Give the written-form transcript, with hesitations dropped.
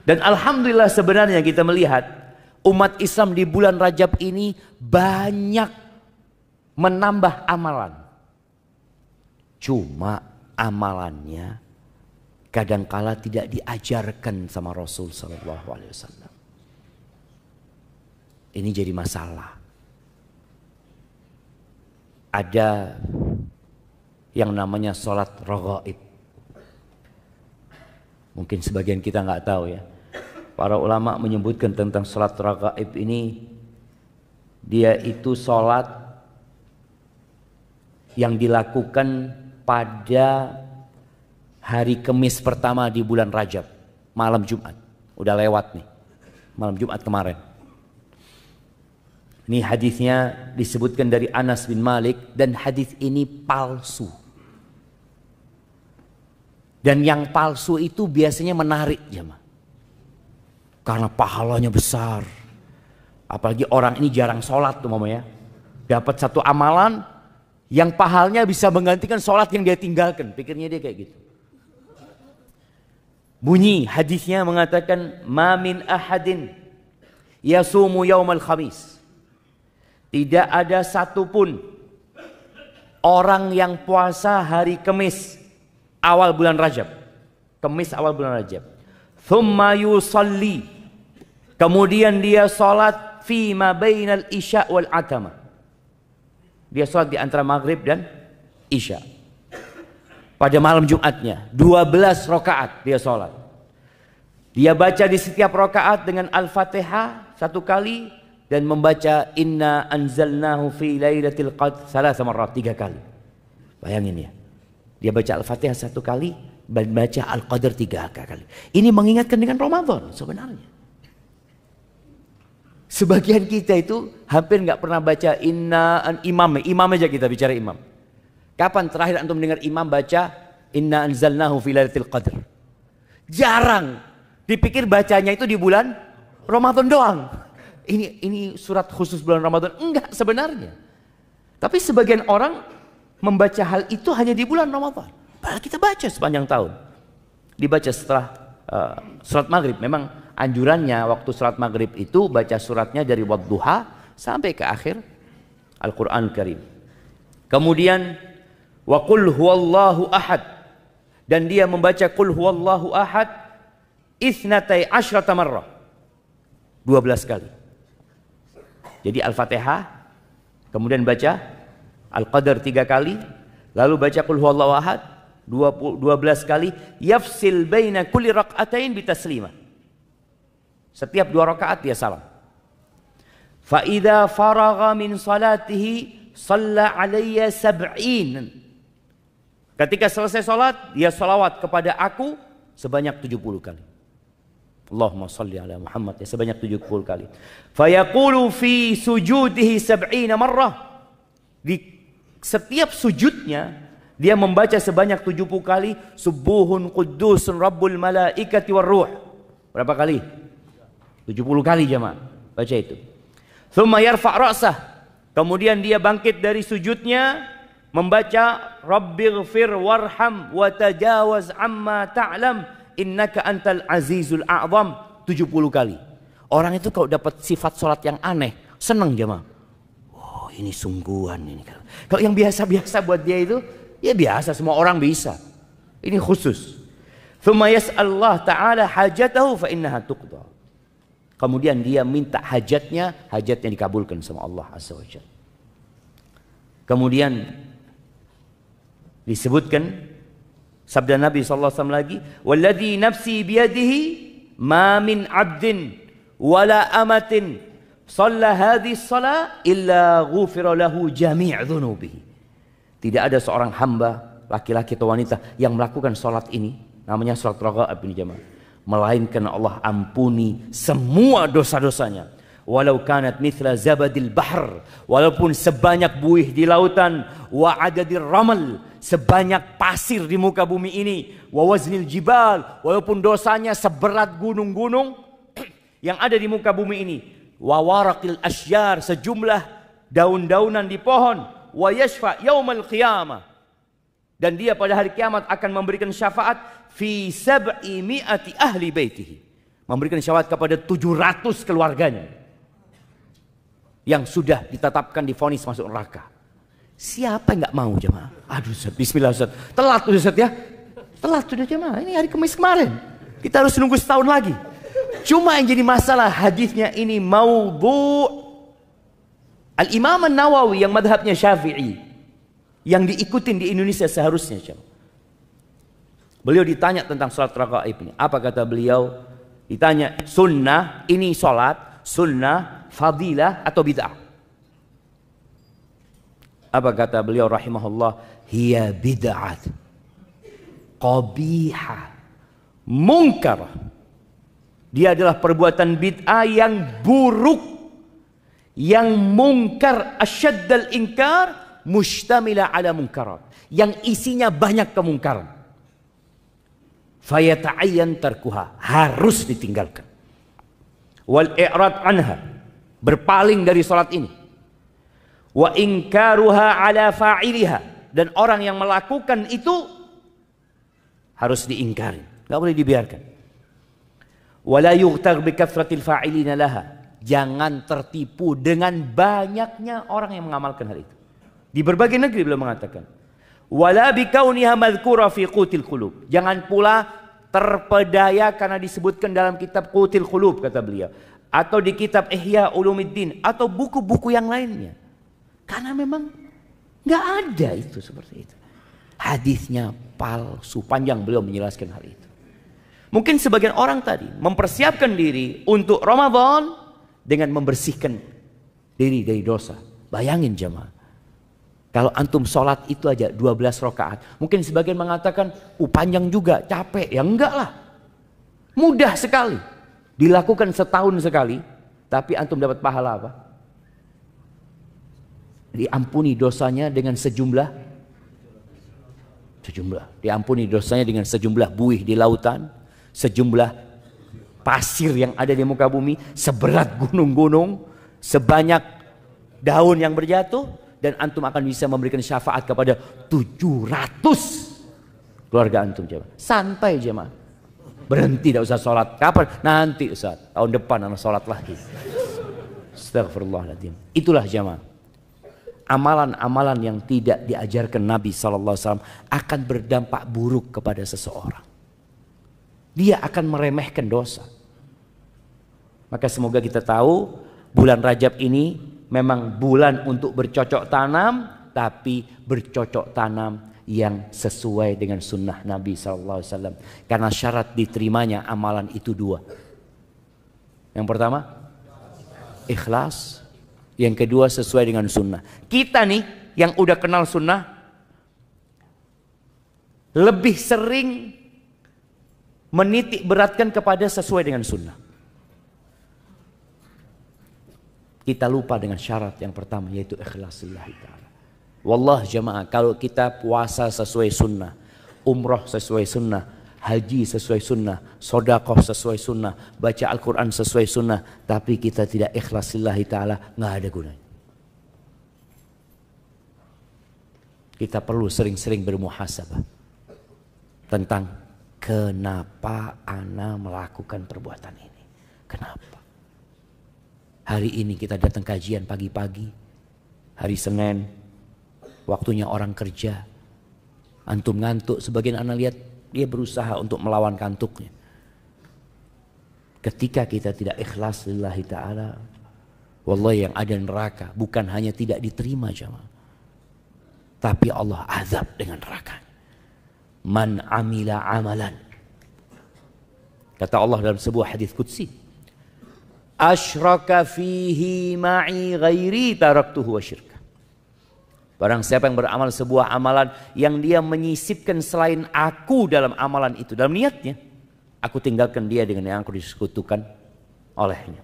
Dan alhamdulillah sebenarnya kita melihat umat Islam di bulan Rajab ini banyak menambah amalan. Cuma amalannya kadangkala tidak diajarkan sama Rasul sallallahu alaihi wasallam. Ini jadi masalah. Ada yang namanya sholat raghaib. Mungkin sebagian kita nggak tahu ya. Para ulama menyebutkan tentang sholat raghaib ini, dia itu sholat yang dilakukan pada hari Kamis pertama di bulan Rajab, malam Jumat. Udah lewat nih, malam Jumat kemarin. Ini hadisnya disebutkan dari Anas bin Malik dan hadis ini palsu. Dan yang palsu itu biasanya menarik jemaah. Karena pahalanya besar. Apalagi orang ini jarang sholat tuh mamanya. Dapat satu amalan yang pahalanya bisa menggantikan sholat yang dia tinggalkan. Pikirnya dia kayak gitu. Bunyi hadisnya mengatakan, ma min ahadin yasumu yaumal khamis. Tidak ada satupun orang yang puasa hari Kamis awal bulan Rajab. Kamis awal bulan Rajab. Thumma yusalli. Kemudian dia salat fi ma bainal isya wal atama. Dia salat di antara maghrib dan isya. Pada malam Jumatnya 12 rakaat dia salat. Dia baca di setiap rakaat dengan Al-Fatihah satu kali dan membaca inna anzalnahu fi lailatul qadr salasa marrat 3 kali. Bayangin ya. Dia baca Al-Fatihah satu kali dan baca Al-Qadr 3 kali. Ini mengingatkan dengan Ramadan sebenarnya. Sebagian kita itu hampir nggak pernah baca imam aja kita bicara imam. Kapan terakhir antum mendengar imam baca inna anzalnahu fi lailatul qadr? Jarang. Dipikir bacanya itu di bulan Ramadan doang. Ini surat khusus bulan Ramadan. Enggak sebenarnya. Tapi sebagian orang membaca hal itu hanya di bulan Ramadan. Padahal kita baca sepanjang tahun. Dibaca setelah surat maghrib. Memang anjurannya waktu surat maghrib itu baca suratnya dari wadduha sampai ke akhir Al-Quran Karim. Kemudian wa qul huwallahu ahad. Dan dia membaca qul huwallahu ahad itsnatai asyrata marrah. 12 kali. Jadi Al-Fatihah, kemudian baca Al-Qadr 3 kali, lalu baca Qul huwallahu ahad 12 kali, yafsil baina kulli rak'atain bitaslimah. Setiap 2 rakaat dia salam. Fa idza faragha min salatihi shalla alayya 70. Ketika selesai salat, dia salawat kepada aku sebanyak 70 kali. Allahumma salli ala Muhammad ya sebanyak 70 kali. Fayaqulu fi sujudihi 70 marrah. Di setiap sujudnya dia membaca sebanyak 70 kali subuhun quddusun rabbul malaikati warruh. Berapa kali? 70 kali jemaah. Baca itu. Thumma yarfa' ra'sah. Kemudian dia bangkit dari sujudnya membaca rabbighfir warham wa tajawaz amma ta'lam innaka antal azizul a'zam 70 kali. Orang itu kalau dapat sifat sholat yang aneh, senang jemaah. Oh, ini sungguhan ini. Kalau yang biasa-biasa buat dia itu, ya biasa, semua orang bisa. Ini khusus. Thumma yas'alullah ta'ala hajatahu fa innaha tuqda. Kemudian dia minta hajatnya dikabulkan sama Allah Azza wa Jalla. Kemudian disebutkan sabda Nabi SAW lagi, walladhi nafsi biyadihi ma min abdin wala amatin shalla hadhihi shalah illa ghufira lahu jami' dhunubihi. Tidak ada seorang hamba, laki-laki atau wanita yang melakukan salat ini, namanya salat raghaib ini jemaah, melainkan Allah ampuni semua dosa-dosanya. Walau kanat mithla zabadil bahr, walaupun sebanyak buih di lautan, wa adadir ramal, sebanyak pasir di muka bumi ini, wa waznil jibal, walaupun dosanya seberat gunung-gunung yang ada di muka bumi ini, wa waraqil asyjar, sejumlah daun-daunan di pohon, wa yashfa yaumal qiyamah, dan dia pada hari kiamat akan memberikan syafaat fi 700 ahli baitihi, memberikan syafaat kepada 700 keluarganya yang sudah ditetapkan divonis masuk neraka. Siapa yang nggak mau jemaah? Aduh Ustaz, bismillah Ustaz. Telat Ustaz ya. Telat sudah jemaah. Ini hari Kamis kemarin. Kita harus nunggu setahun lagi. Cuma yang jadi masalah hadisnya ini maudhu'. Al-Imam An-Nawawi yang madhabnya Syafi'i, yang diikutin di Indonesia seharusnya jemaah. Beliau ditanya tentang salat raghaib ini. Apa kata beliau? Ditanya, sunnah ini salat, sunnah, fadilah atau bid'ah? Apa kata beliau rahimahullah? Hiya bid'at qabihah munkar. Dia adalah perbuatan bid'ah yang buruk, yang munkar, asyaddal inkar, mustamila ala munkarat, yang isinya banyak kemungkaran. Fayata'ayyan tarkuha, harus ditinggalkan. Wal i'rad anha, berpaling dari salat ini. Wa inkaruha ala fa'iliha, dan orang yang melakukan itu harus diingkari, enggak boleh dibiarkan. Wala yughtar bi kathratil fa'ilina laha, jangan tertipu dengan banyaknya orang yang mengamalkan hal itu. Di berbagai negeri beliau mengatakan, wala bi kauniha madhkura fi qutil qulub, jangan pula terpedaya karena disebutkan dalam kitab Qutil Qulub kata beliau, atau di kitab Ihya Ulumuddin atau buku-buku yang lainnya, karena memang nggak ada itu seperti itu. Hadisnya palsu, panjang beliau menjelaskan hal itu. Mungkin sebagian orang tadi mempersiapkan diri untuk Ramadan dengan membersihkan diri dari dosa. Bayangin jemaah, kalau antum sholat itu aja 12 rakaat, mungkin sebagian mengatakan, panjang juga, capek. Ya enggak lah, mudah sekali. Dilakukan setahun sekali, tapi antum dapat pahala apa? Diampuni dosanya dengan sejumlah. Diampuni dosanya dengan sejumlah buih di lautan, sejumlah pasir yang ada di muka bumi, seberat gunung-gunung, sebanyak daun yang berjatuh. Dan antum akan bisa memberikan syafaat kepada 700 keluarga antum jemaah. Santai jemaah. Berhenti, tidak usah sholat. Kapan? Nanti Ustaz. Tahun depan anak sholat lagi. Astagfirullahaladzim. Itulah jemaah. Amalan-amalan yang tidak diajarkan Nabi SAW akan berdampak buruk kepada seseorang. Dia akan meremehkan dosa. Maka semoga kita tahu bulan Rajab ini memang bulan untuk bercocok tanam, tapi bercocok tanam yang sesuai dengan sunnah Nabi SAW. Karena syarat diterimanya amalan itu dua. Yang pertama, ikhlas. Yang kedua, sesuai dengan sunnah. Kita nih yang udah kenal sunnah, lebih sering menitik beratkan kepada sesuai dengan sunnah. Kita lupa dengan syarat yang pertama, yaitu ikhlas lillahi ta'ala. Wallah jemaah, kalau kita puasa sesuai sunnah, umroh sesuai sunnah, haji sesuai sunnah, sodakoh sesuai sunnah, baca Al-Quran sesuai sunnah, tapi kita tidak ikhlas lillahi ta'ala, nggak ada gunanya. Kita perlu sering-sering bermuhasabah tentang kenapa ana melakukan perbuatan ini. Kenapa? Hari ini kita datang kajian pagi-pagi, hari Senin, waktunya orang kerja. Antum ngantuk, sebagian anak lihat dia berusaha untuk melawan kantuknya. Ketika kita tidak ikhlas lillahi ta'ala, wallahi yang ada neraka bukan hanya tidak diterima jemaah, tapi Allah azab dengan neraka. Man amila amalan, kata Allah dalam sebuah hadis qudsi, asyraka fihi ma'i ghairi taraktuhu wa syirka. Barang siapa yang beramal sebuah amalan yang dia menyisipkan selain aku dalam amalan itu, dalam niatnya, aku tinggalkan dia dengan yang aku disekutukan olehnya.